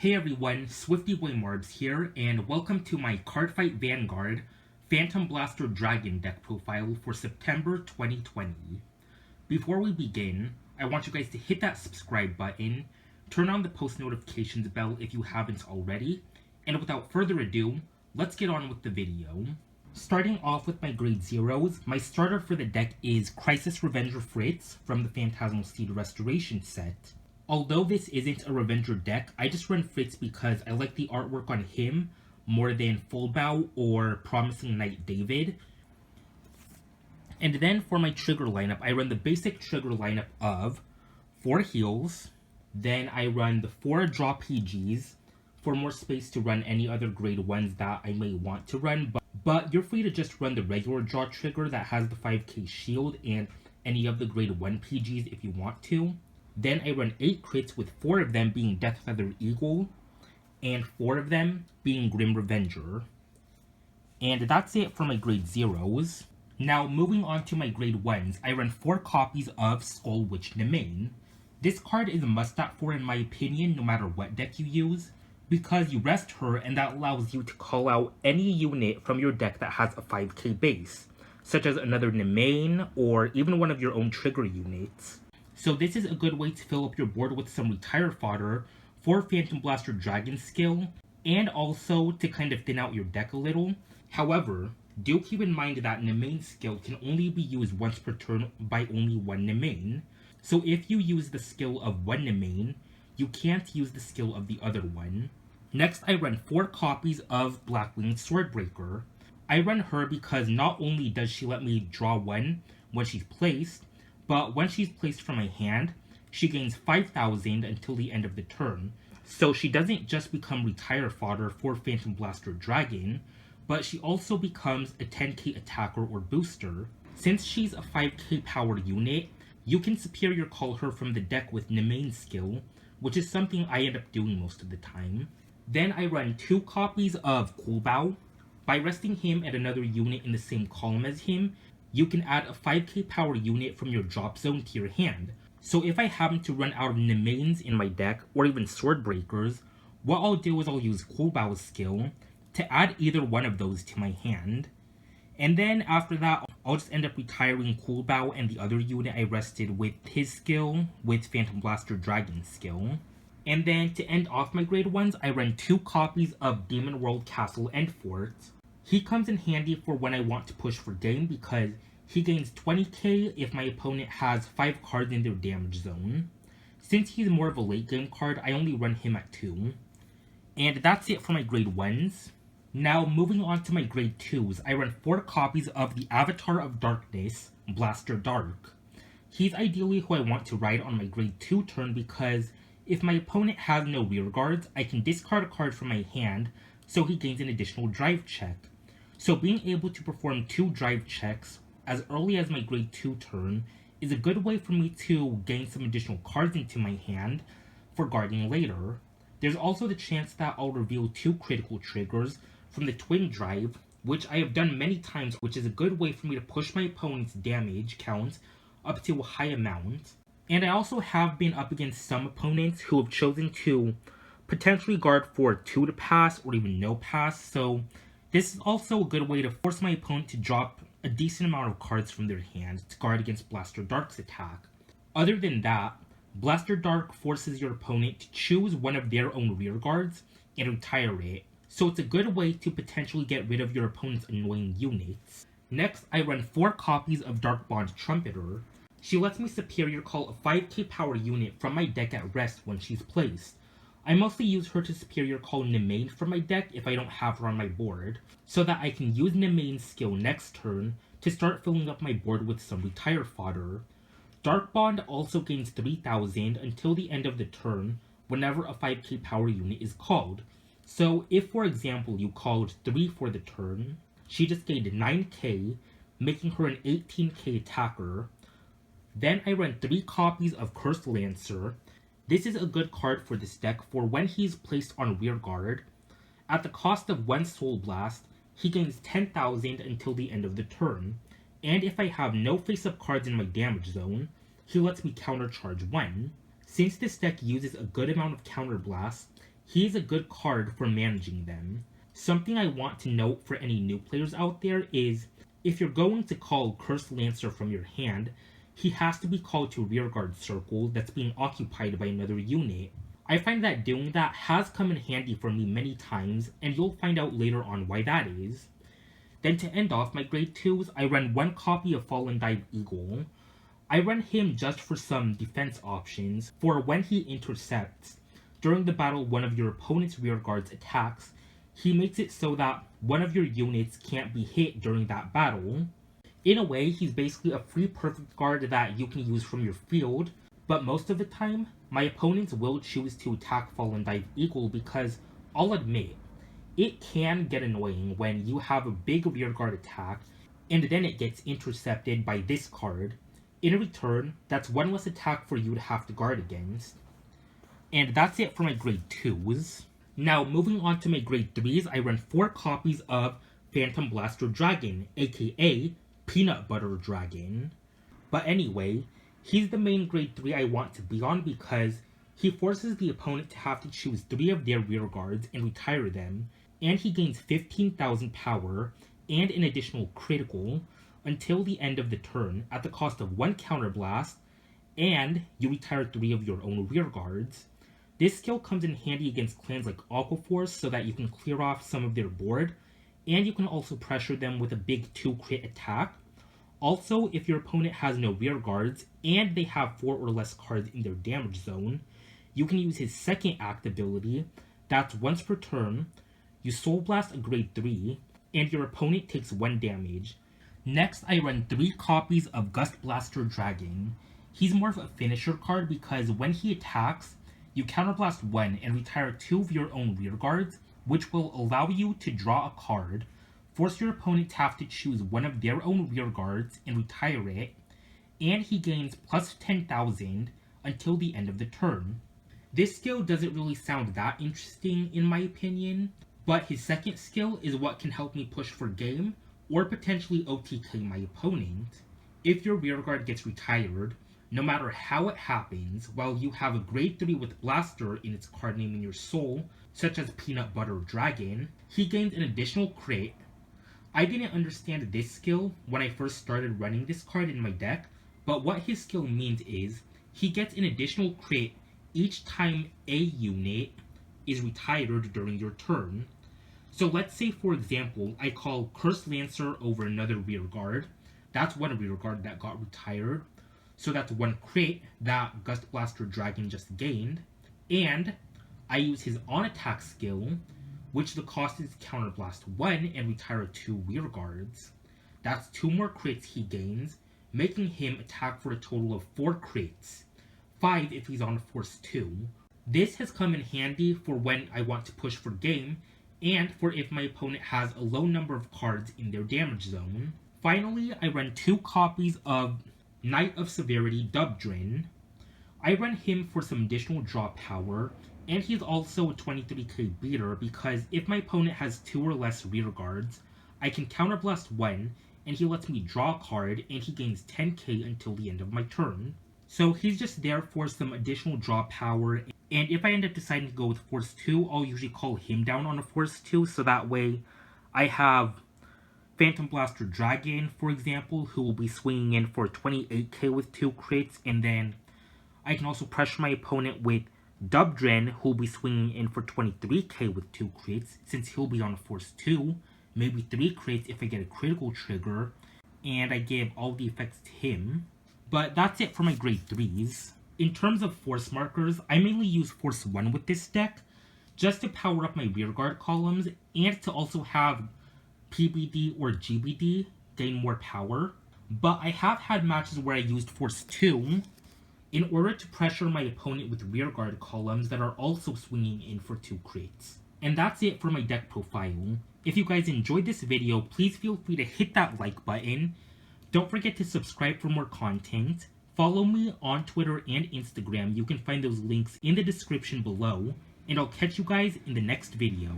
Hey everyone, SwiftyBoyMarbs here, and welcome to my Cardfight Vanguard Phantom Blaster Dragon deck profile for September 2020. Before we begin, I want you guys to hit that subscribe button, turn on the post notifications bell if you haven't already, and without further ado, let's get on with the video. Starting off with my grade 0s, my starter for the deck is Crisis Revenger Fritz from the Phantasmal Seed Restoration set. Although this isn't a Revenger deck, I just run Fritz because I like the artwork on him more than Fullbow or Promising Knight David. And then for my trigger lineup, I run the basic trigger lineup of 4 heals, then I run the 4 draw PGs for more space to run any other grade 1s that I may want to run, but you're free to just run the regular draw trigger that has the 5k shield and any of the grade 1 PGs if you want to. Then I run 8 crits with 4 of them being Deathfeather Eagle and 4 of them being Grim Revenger. And that's it for my grade 0s. Now moving on to my grade 1s, I run 4 copies of Skull Witch Nemain. This card is a must-stat for in my opinion no matter what deck you use, because you rest her and that allows you to call out any unit from your deck that has a 5k base, such as another Nemain or even one of your own trigger units. So this is a good way to fill up your board with some retire fodder for Phantom Blaster Dragon skill, and also to kind of thin out your deck a little. However, do keep in mind that Nemain skill can only be used once per turn by only one Nemain. So if you use the skill of one Nemain, you can't use the skill of the other one. Next, I run 4 copies of Blackwing Swordbreaker. I run her because not only does she let me draw 1 when she's placed, but when she's placed from my hand, she gains 5,000 until the end of the turn. So she doesn't just become retire fodder for Phantom Blaster Dragon, but she also becomes a 10k attacker or booster. Since she's a 5k power unit, you can superior call her from the deck with Nemain skill, which is something I end up doing most of the time. Then I run 2 copies of Fullbow. By resting him at another unit in the same column as him, you can add a 5k power unit from your drop zone to your hand. So if I happen to run out of Nemains in my deck, or even Swordbreakers, what I'll do is I'll use Fullbow's skill to add either one of those to my hand. And then after that, I'll just end up retiring Fullbow and the other unit I rested with his skill, with Phantom Blaster Dragon's skill. And then to end off my grade 1s, I run 2 copies of Demon World Castle and Fort. He comes in handy for when I want to push for game because he gains 20k if my opponent has 5 cards in their damage zone. Since he's more of a late game card, I only run him at 2. And that's it for my grade 1s. Now moving on to my grade 2s, I run 4 copies of the Avatar of Darkness, Blaster Dark. He's ideally who I want to ride on my grade 2 turn because if my opponent has no rear guards, I can discard a card from my hand so he gains an additional drive check. So being able to perform 2 drive checks as early as my grade 2 turn is a good way for me to gain some additional cards into my hand for guarding later. There's also the chance that I'll reveal 2 critical triggers from the twin drive, which I have done many times, which is a good way for me to push my opponent's damage count up to a high amount. And I also have been up against some opponents who have chosen to potentially guard for 2 to pass or even no pass, so this is also a good way to force my opponent to drop a decent amount of cards from their hand to guard against Blaster Dark's attack. Other than that, Blaster Dark forces your opponent to choose one of their own rear guards and retire it, so it's a good way to potentially get rid of your opponent's annoying units. Next, I run 4 copies of Dark Bond Trumpeter. She lets me superior call a 5k power unit from my deck at rest when she's placed. I mostly use her to superior call Nemain from my deck if I don't have her on my board, so that I can use Nemain's skill next turn to start filling up my board with some retire fodder. Dark Bond also gains 3,000 until the end of the turn whenever a 5k power unit is called. So if for example you called 3 for the turn, she just gained 9k, making her an 18k attacker. Then I run 3 copies of Cursed Lancer. This is a good card for this deck for when he's placed on rear guard. At the cost of 1 Soul Blast, he gains 10,000 until the end of the turn. And if I have no face-up cards in my damage zone, he lets me countercharge 1. Since this deck uses a good amount of counter blasts, he is a good card for managing them. Something I want to note for any new players out there is, if you're going to call Cursed Lancer from your hand, he has to be called to rearguard circle that's being occupied by another unit. I find that doing that has come in handy for me many times, and you'll find out later on why that is. Then to end off my grade 2s, I run one copy of Fallen Dive Eagle. I run him just for some defense options, for when he intercepts. During the battle, one of your opponent's rearguards attacks, he makes it so that one of your units can't be hit during that battle. In a way, he's basically a free perfect guard that you can use from your field, but most of the time, my opponents will choose to attack Fallen Dive Eagle because, I'll admit, it can get annoying when you have a big rearguard attack and then it gets intercepted by this card. In return, that's one less attack for you to have to guard against. And that's it for my grade 2s. Now, moving on to my grade 3s, I run 4 copies of Phantom Blaster Dragon, aka Peanut Butter Dragon. But anyway, he's the main grade 3 I want to be on because he forces the opponent to have to choose 3 of their rearguards and retire them, and he gains 15,000 power and an additional critical until the end of the turn at the cost of 1 counterblast, and you retire 3 of your own rearguards. This skill comes in handy against clans like Aquaforce so that you can clear off some of their board, and you can also pressure them with a big 2 crit attack. Also, if your opponent has no rearguards and they have 4 or less cards in their damage zone, you can use his second act ability. That's once per turn, you Soul Blast a grade 3, and your opponent takes 1 damage. Next, I run 3 copies of Gust Blaster Dragon. He's more of a finisher card because when he attacks, you counterblast 1 and retire 2 of your own rearguards, which will allow you to draw a card, force your opponent to have to choose 1 of their own rearguards and retire it, and he gains plus 10,000 until the end of the turn. This skill doesn't really sound that interesting in my opinion, but his second skill is what can help me push for game, or potentially OTK my opponent. If your rearguard gets retired, no matter how it happens, while you have a grade 3 with Blaster in its card name in your soul, such as Peanut Butter Dragon, he gains an additional crit. I didn't understand this skill when I first started running this card in my deck, but what his skill means is, he gets an additional crit each time a unit is retired during your turn. So let's say, for example, I call Cursed Lancer over another rearguard. That's one rearguard that got retired. So that's 1 crit that Gust Blaster Dragon just gained. And I use his on-attack skill, which the cost is counterblast 1 and retire 2 rearguards. That's 2 more crits he gains, making him attack for a total of 4 crits. 5 if he's on Force 2. This has come in handy for when I want to push for game, and for if my opponent has a low number of cards in their damage zone. Finally, I run 2 copies of Knight of Severity Dubdrin. I run him for some additional draw power, and he's also a 23k beater because if my opponent has 2 or less rearguards, I can counterblast 1, and he lets me draw a card, and he gains 10k until the end of my turn. So he's just there for some additional draw power, and if I end up deciding to go with Force 2, I'll usually call him down on a Force 2, so that way I have Phantom Blaster Dragon, for example, who will be swinging in for 28k with 2 crits, and then I can also pressure my opponent with Dubdrin, who will be swinging in for 23k with 2 crits, since he'll be on Force 2, maybe 3 crits if I get a critical trigger, and I give all the effects to him. But that's it for my grade 3s. In terms of force markers, I mainly use Force 1 with this deck, just to power up my rearguard columns, and to also have PBD or GBD gain more power. But I have had matches where I used Force 2 in order to pressure my opponent with rearguard columns that are also swinging in for 2 crits. And that's it for my deck profile. If you guys enjoyed this video, please feel free to hit that like button. Don't forget to subscribe for more content. Follow me on Twitter and Instagram. You can find those links in the description below. And I'll catch you guys in the next video.